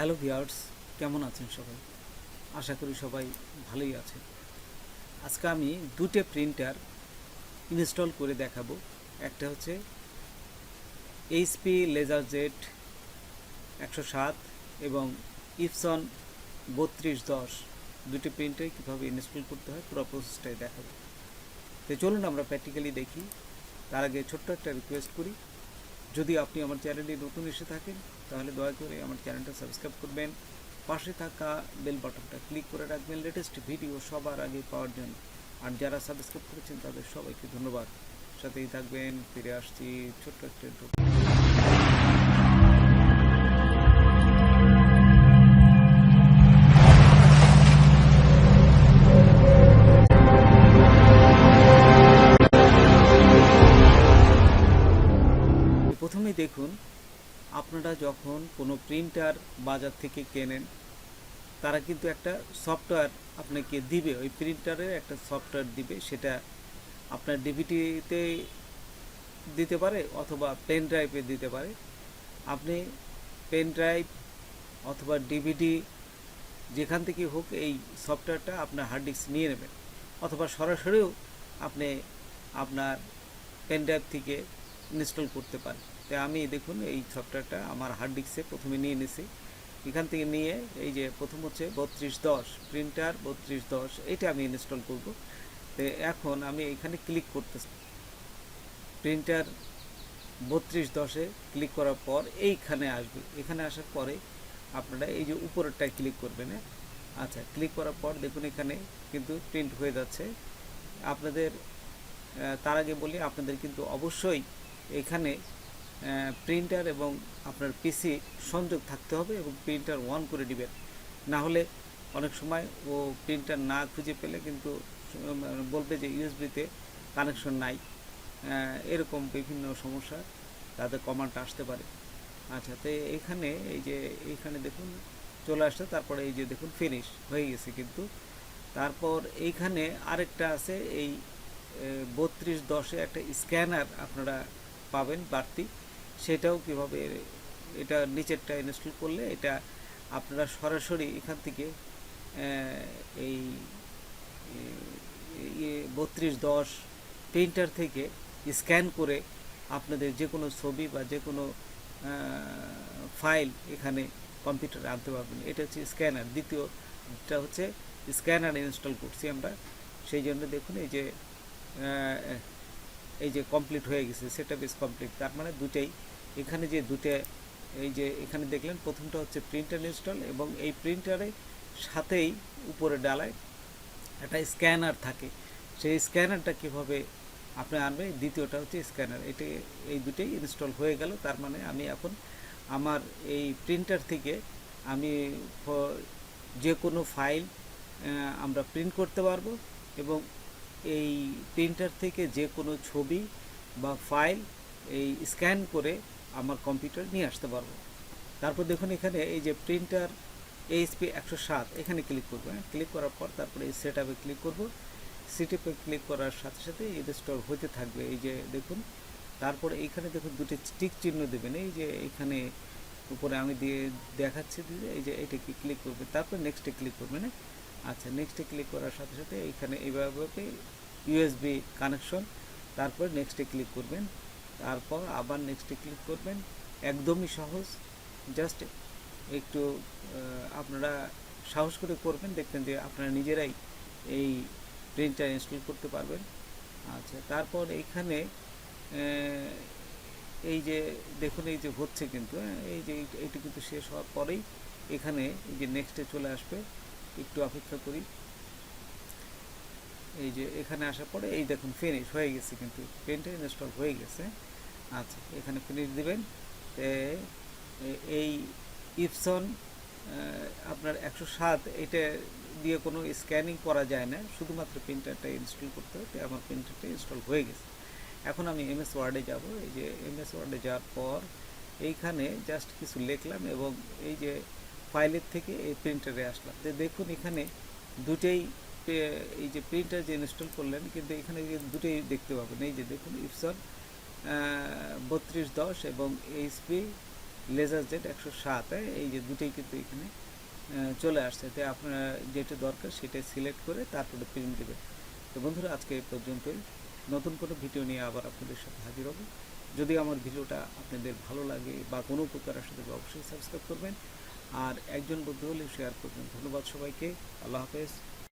Hello viewers, কেমন আছেন সবাই? আশা করি সবাই ভালোই আছেন। আজকে আমি দুটো প্রিন্টার ইনস্টল করে দেখাবো। একটা হচ্ছে এইচপি লেজারজেট 107 এবং ইপসন 3210। দুটো প্রিন্টার কীভাবে ইনস্টল করতে হয় পুরো প্রসেসটাই দেখাবো। তো চলুন আমরা প্র্যাকটিক্যালি দেখি। তার আগে ছোট্ট একটা রিকোয়েস্ট করি, যদি আপনি আমার চ্যানেলে নতুন এসে থাকেন তাহলে দয়া করে আমার চ্যানেলটা সাবস্ক্রাইব করবেন, পাশে থাকা বেল বাটনটা ক্লিক করে রাখবেন লেটেস্ট ভিডিও সবার আগে পাওয়ার জন্য। আর যারা সাবস্ক্রাইব করেছেন তাদের সবাইকে ধন্যবাদ। সাথেই থাকবেন। ফিরে আসছি ছোট্ট একটা প্রথমেই দেখুন, আপনারা যখন কোনো প্রিন্টার বাজার থেকে কেনেন তারা কিন্তু একটা সফটওয়্যার আপনাকে দিবে, ওই প্রিন্টারের একটা সফটওয়্যার দিবে। সেটা আপনার ডিভিডিতে দিতে পারে অথবা পেন ড্রাইভে দিতে পারে। আপনি পেন ড্রাইভ অথবা ডিভিডি যেখান থেকে হোক এই সফটওয়্যারটা আপনার হার্ড ডিস্ক নিয়ে নেবেন, অথবা সরাসরিও আপনি আপনার পেন ড্রাইভ থেকে ইনস্টল করতে পারেন। তাই আমি দেখুন এই সফটওয়্যারটা আমার হার্ড ডিস্কে প্রথমে নিয়ে নিয়েছি। এখান থেকে নিয়ে এই যে প্রথম হচ্ছে 3210 প্রিন্টার 3210, এটা আমি ইনস্টল করব। তো এখন আমি এখানে ক্লিক করতেছি, প্রিন্টার 3210-এ ক্লিক করার পর এইখানে আসবে। এখানে আসার পরে আপনারা এই যে উপরেরটায় ক্লিক করবেন। আচ্ছা, ক্লিক করার পর দেখুন এখানে কিন্তু প্রিন্ট হয়ে যাচ্ছে। আপনাদের তার আগে বলি, আপনাদের কিন্তু অবশ্যই এখানে প্রিন্টার এবং আপনার পিসি সংযোগ থাকতে হবে এবং প্রিন্টার অন করে দিবেন। না হলে অনেক সময় ও প্রিন্টার না খুঁজে পেলে কিন্তু বলবে যে ইউএসবিতে কানেকশন নাই, এরকম বিভিন্ন সমস্যা তাদের কমান্ড আসতে পারে। আচ্ছা, তো এখানে এই যে এইখানে দেখুন চলে আসছে, তারপরে এই যে দেখুন ফিনিশ হয়ে গেছে কিন্তু। তারপর এইখানে আরেকটা আছে, এই 3210-এ একটা স্ক্যানার আপনারা পাবেন বাড়তি। সেটাও কিভাবে, এটা নিচেরটা ইনস্টল করলে এটা আপনারা সরাসরি এখান থেকে এই 3210 প্রিন্টার থেকে স্ক্যান করে আপনাদের যে কোনো ছবি বা যে কোনো ফাইল এখানে কম্পিউটারে আনতে পারবেন। এটা হচ্ছে স্ক্যানার। দ্বিতীয়টা হচ্ছে স্ক্যানার ইনস্টল করছি আমরা, সেই জন্য দেখুন এই যে কমপ্লিট হয়ে গেছে, সেটআপ ইজ কমপ্লিট। তার মানে দুটাই এখানে যে দুটো, এই যে এখানে দেখলেন প্রথমটা হচ্ছে প্রিন্টার ইনস্টল, এবং এই প্রিন্টারের সাথেই উপরে ডালায় একটা স্ক্যানার থাকে। সেই স্ক্যানারটা কীভাবে আপনি আনবে, দ্বিতীয়টা হচ্ছে স্ক্যানার। এই দুটোই ইনস্টল হয়ে গেল। তার মানে আমি এখন আমার এই প্রিন্টার থেকে আমি যে কোনো ফাইল আমরা প্রিন্ট করতে পারবো, এবং এই প্রিন্টার থেকে যে কোনো ছবি বা ফাইল এই স্ক্যান করে আমার কম্পিউটার নিয়ে আসতে পারবো। তারপর দেখুন এখানে এই যে প্রিন্টার এইচপি 107, এখানে ক্লিক করবো। ক্লিক করার পর তারপরে এই সেটআপে ক্লিক করব। সেটআপে ক্লিক করার সাথে সাথে ইনস্টল হতে থাকবে। এই যে দেখুন, তারপরে এইখানে দেখুন দুটো টিক চিহ্ন দেবেন, এই যে এখানে উপরে আমি দিয়ে দেখাচ্ছি, এই যে এটাকে ক্লিক করবে, তারপর নেক্সটে ক্লিক করবেন। আচ্ছা, নেক্সটে ক্লিক করার সাথে সাথে এইখানে এইভাবে ইউএসবি কানেকশন, তারপর নেক্সটে ক্লিক করবেন, তারপর আবার নেক্সটে ক্লিক করবেন। একদমই সহজ, জাস্ট একটু আপনারা সাহস করে করবেন, দেখবেন যে আপনারা নিজেরাই এই প্রিন্টার ইনস্টল করতে পারবেন। আচ্ছা, তারপর এইখানে এই যে দেখুন এই যে হচ্ছে কিন্তু, এই যে এইটা কিন্তু শেষ হওয়ার পরেই এখানে এই যে নেক্সটে চলে আসবে। একটু অপেক্ষা করি। এই যে এখানে আসার পরে এই দেখুন ফিনিশ হয়ে গেছে, কিন্তু প্রিন্টার ইনস্টল হয়ে গেছে। আচ্ছা, এখানে ফিনিশ দিবেন। এই ইপসন আপনার 107, এটা দিয়ে কোনো স্ক্যানিং করা যায় না, শুধুমাত্র প্রিন্টারটা ইনস্টল করতে হবে। আমার প্রিন্টারটা ইনস্টল হয়ে গেছে। এখন আমি এমএস ওয়ার্ডে যাব। এই যে এমএস ওয়ার্ডে যাওয়ার পর এইখানে জাস্ট কিছু লিখলাম এবং এই যে ফাইলের থেকে এই প্রিন্টারে আসলাম। দেখুন এখানে দুটেই, এই যে প্রিন্টার যে ইনস্টল করলেন কিন্তু এখানে দুটোই দেখতে পাবেন। এই যে দেখুন ইপসন 3210 এবং এইচপি লেজার জেট 107, এই যে দুটোই কিন্তু এখানে চলে আসছে। তো আপনার যেটা দরকার সেটাই সিলেক্ট করে তারপরে প্রিন্ট দেবেন। তো বন্ধুরা, আজকে এই পর্যন্তই। নতুন কোনো ভিডিও নিয়ে আবার আপনাদের সাথে হাজির হব। যদি আমার ভিডিওটা আপনাদের ভালো লাগে বা কোনো উপকার আসে তবে অবশ্যই সাবস্ক্রাইব করবেন, আর একজন বন্ধু হলে শেয়ার করবেন। ধন্যবাদ সবাইকে। আল্লাহ হাফেজ।